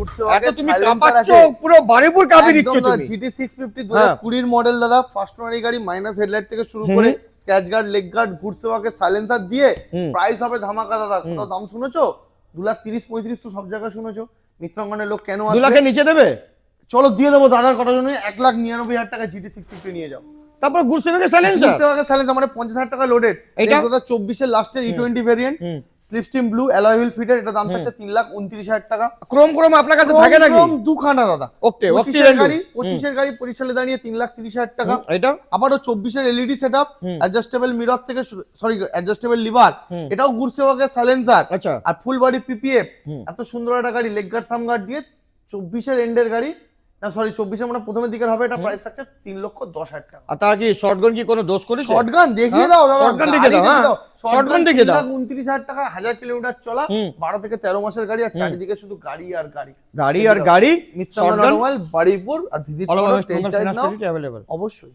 গুডসে ওয়াকে তুমি সাইলেন্সার কাঁপাচ্ছ, আছে পুরো বাড়িপুর কাঁপিয়ে দিচ্ছে তুমি। GT 650 2020 মডেল দাদা, ফার্স্ট ওনার গাড়ি, মাইনাস হেডলাইট থেকে শুরু করে স্ক্র্যাচ গার্ড, লেগ গার্ড, গুডসে ওয়াকে সাইলেন্সার দিয়ে প্রাইস হবে ধামাকা দাদা। কোথাও দাম শুনেছো 2,30,35 তো সব জায়গায় শুনেছো। মিত্রাঙ্গনের লোক কেন 2 আসবে? লাখের নিচে দেবে? চলো দিয়ে দেবো দাদার কথা জন্য 1,99,000 টাকা GT 650 নিয়ে যাও। তারপর গুডসে ওয়াকে সাইলেন্সার, গুডসে ওয়াকে সাইলেন্সার মানে 50,000 টাকা লোডেড। এটা দাদা 24 এর লাস্টের E20 variant, slipstream blue, alloy wheel fitted, এটা দাম থাকছে 3,29,000 টাকা। ক্রোম আপনার কাছে থাকে নাকি? ক্রোম দুখানা দাদা। ওকে, 25 এর গাড়ি, 25 এর গাড়ি পরিচালে দাঁড়িয়ে 3,30,000 টাকা। এটা আবারও 24 এর এলইডি সেটআপ, অ্যাডজাস্টেবল মিরর থেকে সরি অ্যাডজাস্টেবল লিভার, এটাও গুডসে ওয়াকে সাইলেন্সার। আচ্ছা, আর ফুল বডি পিপিএফ, এত সুন্দর একটা গাড়ি, লেগ গার্ড সাম গার্ড দিয়ে 24 এর এন্ডের গাড়ি, না সরি 24 এর মানে প্রথমের দিকের হবে, এটা প্রাইস থাকছে 3,10,000 টাকা। আর তার কি শর্টগান কি কোনো দোষ করেছে? শর্টগান দেখিয়ে দাও দাদা, শর্টগান দেখিয়ে দাও, হ্যাঁ শর্টগান দেখিয়ে দাও। 29,000 টাকা, 1000 কিলোমিটার চলা, 12 থেকে 13 মাসের গাড়ি, আর চারিদিকে শুধু গাড়ি আর গাড়ি, গাড়ি আর গাড়ি। মিত্রাঙ্গন অটোমোবাইল বারুইপুর, আর ভিজিট করো, টেস্ট ড্রাইভ নাও অ্যাভেলেবল অবশ্যই।